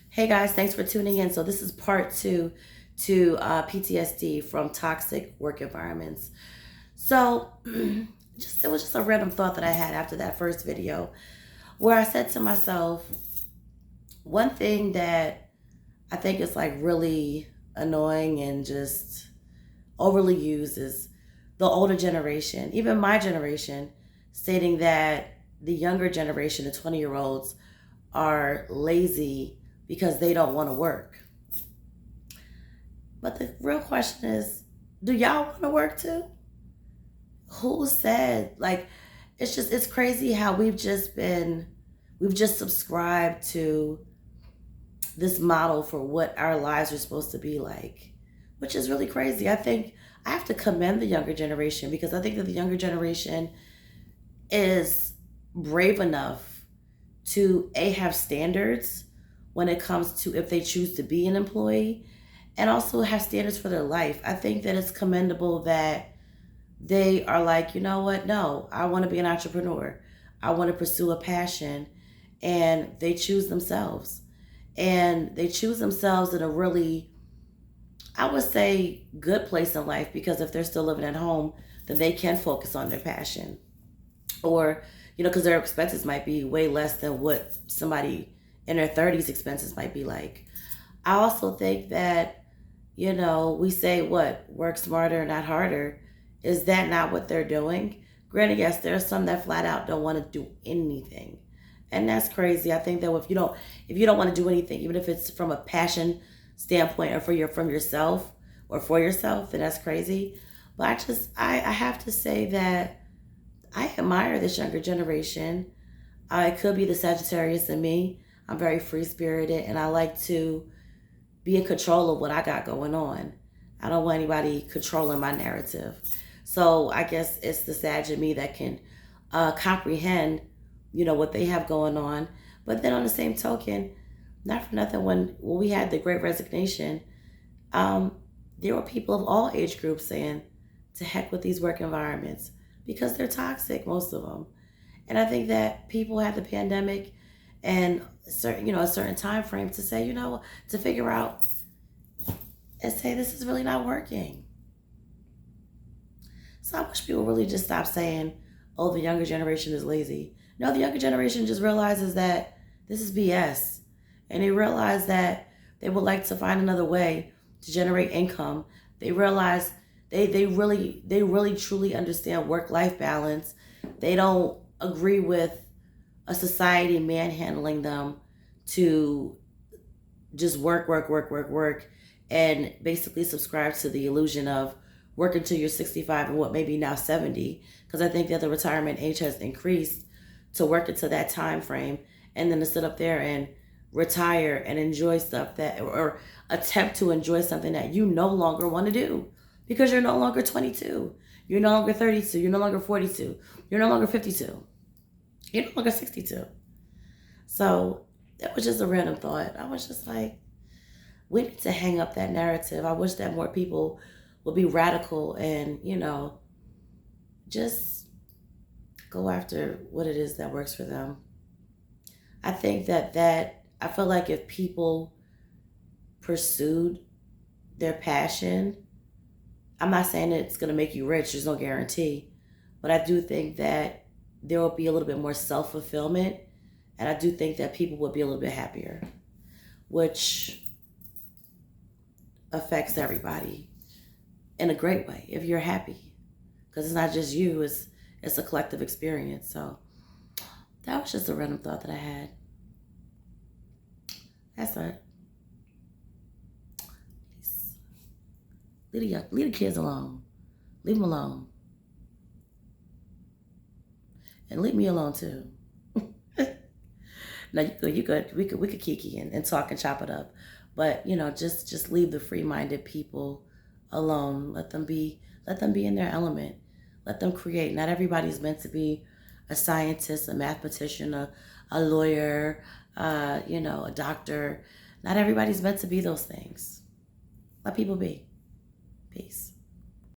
Hey guys, thanks for tuning in. So this is part two to PTSD from toxic work environments. So it was just a random thought that I had after that first video where I said to myself, one thing that I think is like really annoying and just overly used is the older generation, even my generation, stating that the younger generation, the 20-year-olds, are lazy because they don't want to work. But the real question is, do y'all want to work too? Who said, like, it's crazy how we've just subscribed to this model for what our lives are supposed to be like, which is really crazy. I think I have to commend the younger generation because I think that the younger generation is brave enough to have standards when it comes to if they choose to be an employee, and also have standards for their life. I think that it's commendable that they are like, you know what? No, I want to be an entrepreneur. I want to pursue a passion, and they choose themselves. And they choose themselves in a really, I would say, good place in life, because if they're still living at home, then they can focus on their passion. Or, because their expenses might be way less than what somebody in their 30s expenses might be like. I also think that, we say what? Work smarter, not harder. Is that not what they're doing? Granted, yes, there are some that flat out don't want to do anything. And that's crazy. I think that if you don't want to do anything, even if it's from a passion standpoint or from yourself or for yourself, then that's crazy. But I have to say that I admire this younger generation. It could be the Sagittarius in me. I'm very free spirited and I like to be in control of what I got going on. I don't want anybody controlling my narrative. So I guess it's the Sag in me that can comprehend, what they have going on. But then on the same token, not for nothing, when we had the Great Resignation, there were people of all age groups saying, to heck with these work environments because they're toxic, most of them. And I think that people had the pandemic and a certain time frame to say, to figure out and say this is really not working. So I wish people really just stop saying, oh, the younger generation is lazy. No, the younger generation just realizes that this is BS. And they realize that they would like to find another way to generate income. They realize they really truly understand work-life balance. They don't agree with a society manhandling them to just work, and basically subscribe to the illusion of work until you're 65 and what maybe now 70. Because I think that the retirement age has increased to work into that time frame, and then to sit up there and retire and enjoy stuff that, or attempt to enjoy something that you no longer want to do because you're no longer 22, you're no longer 32, you're no longer 42, you're no longer 52, you're no longer 62. So that was just a random thought. I was just like, we need to hang up that narrative. I wish that more people would be radical and, just go after what it is that works for them. I think I feel like if people pursued their passion, I'm not saying it's going to make you rich, there's no guarantee, but I do think that there will be a little bit more self-fulfillment, and I do think that people will be a little bit happier, which affects everybody in a great way if you're happy, because it's not just you, it's a collective experience. So that was just a random thought that I had. That's it. Leave the kids alone. Leave them alone. And leave me alone too. No, you could. We could kiki and talk and chop it up, but just leave the free-minded people alone. Let them be in their element. Let them create. Not everybody's meant to be a scientist, a mathematician, a lawyer, a doctor. Not everybody's meant to be those things. Let people be. Peace.